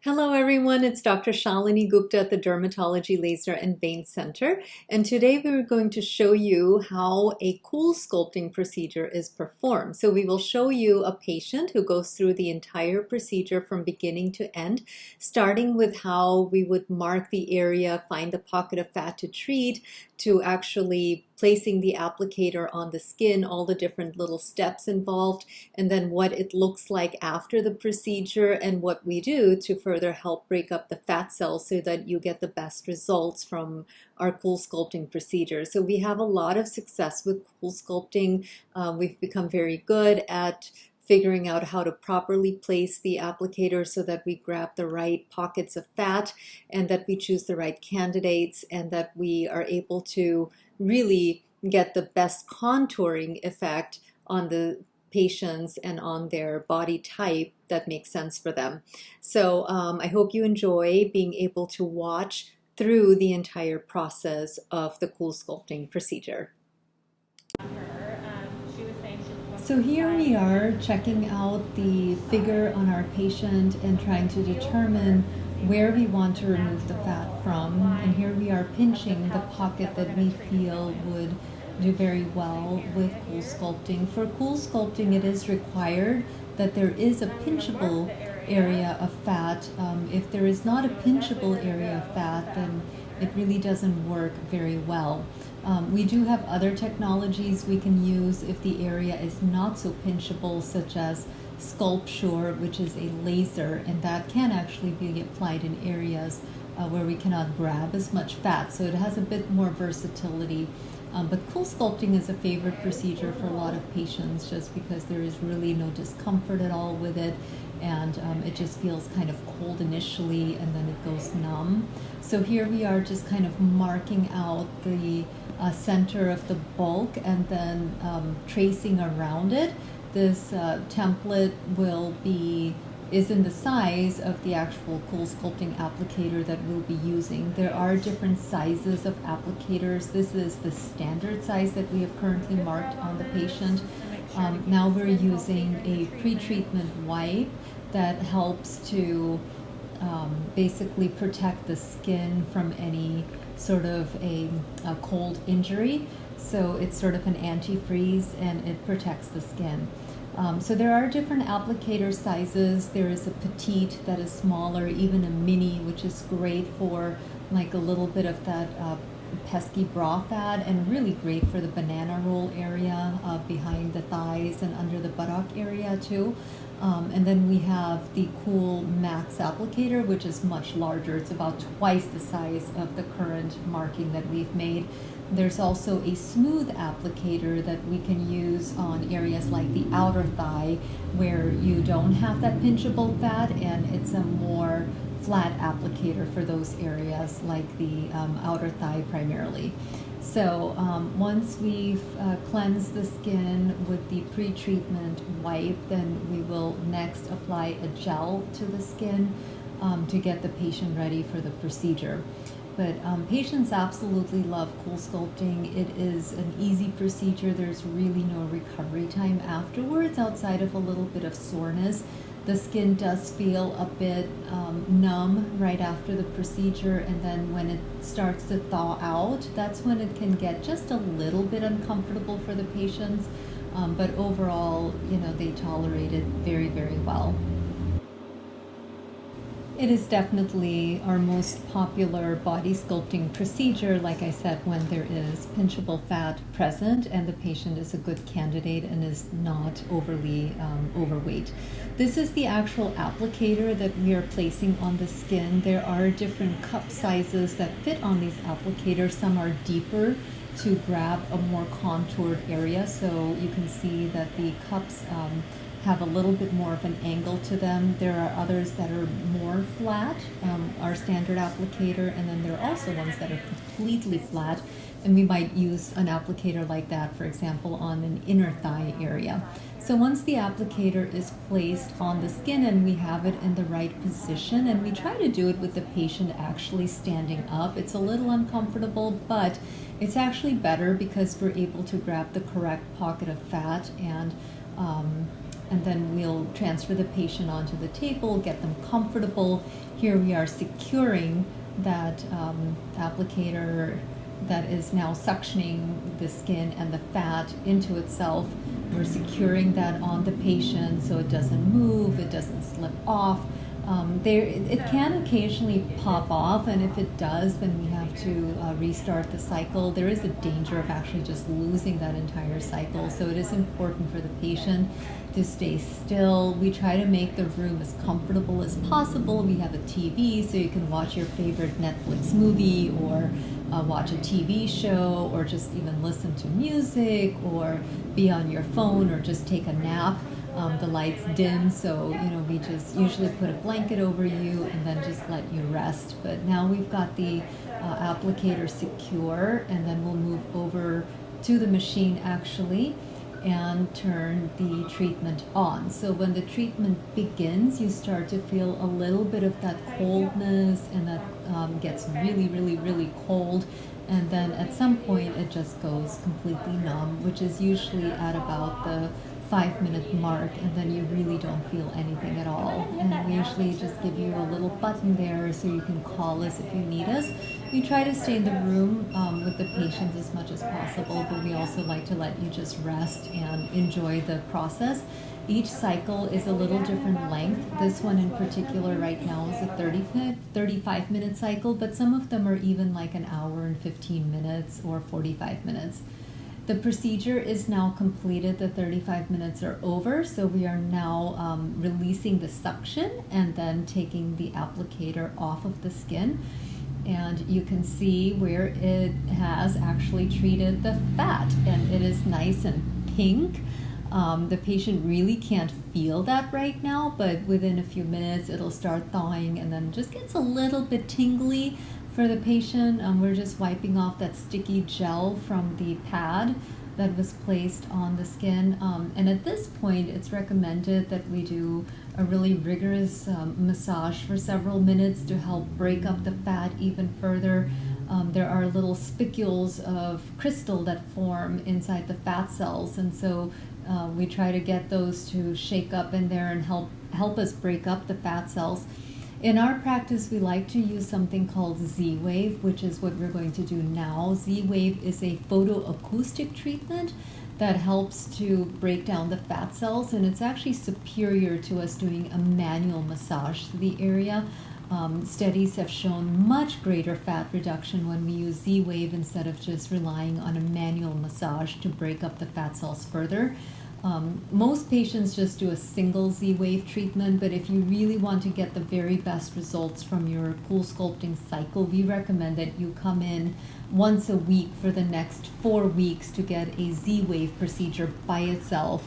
Hello everyone, it's Dr. Shalini Gupta at the Dermatology Laser and Vein Center, and today we're going to show you how a Coolsculpting procedure is performed. So we will show you a patient who goes through the entire procedure from beginning to end, starting with how we would mark the area, find the pocket of fat to treat, to actually placing the applicator on the skin, all the different little steps involved, and then what it looks like after the procedure and what we do to further help break up the fat cells so that you get the best results from our Coolsculpting procedure. So we have a lot of success with Coolsculpting. We've become very good at figuring out how to properly place the applicator so that we grab the right pockets of fat and that we choose the right candidates and that we are able to really get the best contouring effect on the patients and on their body type that makes sense for them. So I hope you enjoy being able to watch through the entire process of the Coolsculpting procedure. So here we are checking out the figure on our patient and trying to determine where we want to remove the fat from. And here we are pinching the pocket that we feel would do very well with Coolsculpting. For Coolsculpting, it is required that there is a pinchable area of fat. If there is not a pinchable area of fat, then it really doesn't work very well. We do have other technologies we can use if the area is not so pinchable, such as Sculpture, which is a laser, and that can actually be applied in areas where we cannot grab as much fat. So it has a bit more versatility. But Coolsculpting is a favorite procedure for a lot of patients just because there is really no discomfort at all with it, and it just feels kind of cold initially and then it goes numb. So here we are just kind of marking out the center of the bulk and then tracing around it. This template is in the size of the actual Coolsculpting applicator that we'll be using. There are different sizes of applicators. This is the standard size that we have currently marked on the patient. Now we're using a pre-treatment wipe that helps to basically protect the skin from any sort of a cold injury. So it's sort of an antifreeze and it protects the skin. So there are different applicator sizes. There is a petite that is smaller, even a mini, which is great for like a little bit of that pesky bra fat, and really great for the banana roll area behind the thighs and under the buttock area too. And then we have the Cool Max applicator, which is much larger. It's about twice the size of the current marking that we've made. There's also a smooth applicator that we can use on areas like the outer thigh where you don't have that pinchable fat, and it's a more flat applicator for those areas like the outer thigh primarily. So once we've cleansed the skin with the pre-treatment wipe, then we will next apply a gel to the skin to get the patient ready for the procedure. But patients absolutely love Coolsculpting. It is an easy procedure. There's really no recovery time afterwards outside of a little bit of soreness. The skin does feel a bit numb right after the procedure, and then when it starts to thaw out, that's when it can get just a little bit uncomfortable for the patients. But overall, they tolerate it very, very well. It is definitely our most popular body sculpting procedure, like I said, when there is pinchable fat present and the patient is a good candidate and is not overly overweight. This is the actual applicator that we are placing on the skin. There are different cup sizes that fit on these applicators. Some are deeper to grab a more contoured area, so you can see that the cups have a little bit more of an angle to them. There are others that are more flat, our standard applicator, and then there are also ones that are completely flat, and we might use an applicator like that, for example, on an inner thigh area. So once the applicator is placed on the skin and we have it in the right position, and we try to do it with the patient actually standing up, it's a little uncomfortable, but it's actually better because we're able to grab the correct pocket of fat and and then we'll transfer the patient onto the table, get them comfortable. Here we are securing that applicator that is now suctioning the skin and the fat into itself. We're securing that on the patient so it doesn't move, it doesn't slip off. It can occasionally pop off, and if it does, then we have to restart the cycle. There is a danger of actually just losing that entire cycle, so it is important for the patient to stay still. We try to make the room as comfortable as possible. We have a TV, so you can watch your favorite Netflix movie, or watch a TV show, or just even listen to music, or be on your phone, or just take a nap. The lights dim, so we just usually put a blanket over you and then just let you rest. But now we've got the applicator secure, and then we'll move over to the machine actually and turn the treatment on. So when the treatment begins, you start to feel a little bit of that coldness, and that gets really, really, really cold. And then at some point it just goes completely numb, which is usually at about the 5-minute mark, and then you really don't feel anything at all. And we usually just give you a little button there so you can call us if you need us. We try to stay in the room with the patients as much as possible, but we also like to let you just rest and enjoy the process. Each cycle is a little different length. This one in particular right now is a 35-minute cycle, but some of them are even like an hour and 15 minutes or 45 minutes. The procedure is now completed. The 35 minutes are over, so we are now releasing the suction and then taking the applicator off of the skin. And you can see where it has actually treated the fat, and it is nice and pink. The patient really can't feel that right now, but within a few minutes it'll start thawing and then just gets a little bit tingly. For the patient, we're just wiping off that sticky gel from the pad that was placed on the skin. And at this point, it's recommended that we do a really rigorous massage for several minutes to help break up the fat even further. There are little spicules of crystal that form inside the fat cells, and so we try to get those to shake up in there and help us break up the fat cells. In our practice, we like to use something called Z-Wave, which is what we're going to do now. Z-Wave is a photoacoustic treatment that helps to break down the fat cells, and it's actually superior to us doing a manual massage to the area. Studies have shown much greater fat reduction when we use Z-Wave instead of just relying on a manual massage to break up the fat cells further. Most patients just do a single Z-Wave treatment, but if you really want to get the very best results from your Coolsculpting cycle, we recommend that you come in once a week for the next 4 weeks to get a Z-Wave procedure by itself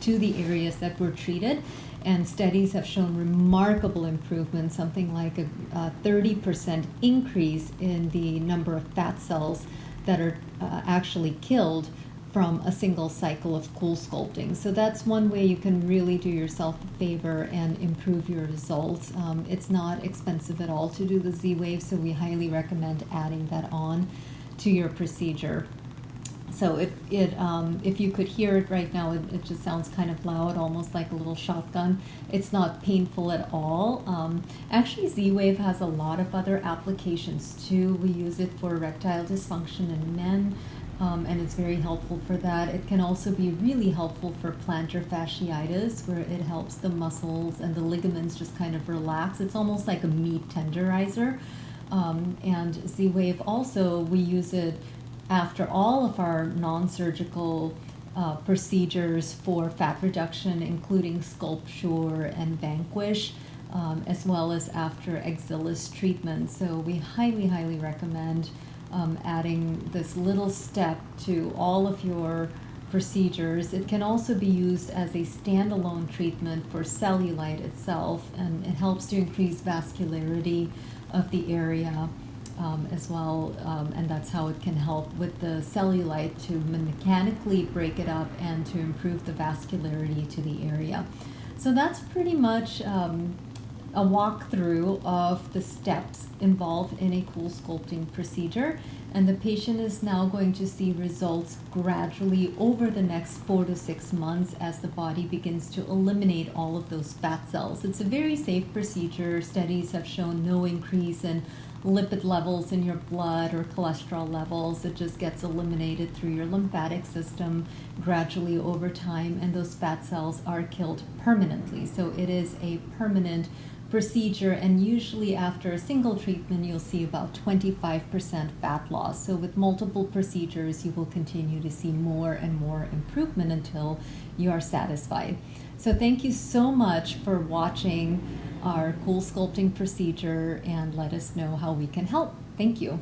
to the areas that were treated. And studies have shown remarkable improvement, something like a 30% increase in the number of fat cells that are actually killed from a single cycle of Coolsculpting. So that's one way you can really do yourself a favor and improve your results. It's not expensive at all to do the Z-Wave, so we highly recommend adding that on to your procedure. So if you could hear it right now, it just sounds kind of loud, almost like a little shotgun. It's not painful at all. Actually, Z-Wave has a lot of other applications too. We use it for erectile dysfunction in men, and it's very helpful for that. It can also be really helpful for plantar fasciitis, where it helps the muscles and the ligaments just kind of relax. It's almost like a meat tenderizer. And Z-Wave also, we use it after all of our non-surgical procedures for fat reduction, including sculpture and vanquish, as well as after axillaris treatment. So we highly, highly recommend adding this little step to all of your procedures. It can also be used as a standalone treatment for cellulite itself, and it helps to increase vascularity of the area as well, and that's how it can help with the cellulite to mechanically break it up and to improve the vascularity to the area. So that's pretty much a walkthrough of the steps involved in a Coolsculpting procedure. And the patient is now going to see results gradually over the next 4 to 6 months as the body begins to eliminate all of those fat cells. It's a very safe procedure. Studies have shown no increase in lipid levels in your blood or cholesterol levels. It just gets eliminated through your lymphatic system gradually over time, and those fat cells are killed permanently. So it is a permanent procedure, and usually after a single treatment you'll see about 25% fat loss. So with multiple procedures you will continue to see more and more improvement until you are satisfied. So thank you so much for watching our Coolsculpting procedure, and let us know how we can help. Thank you.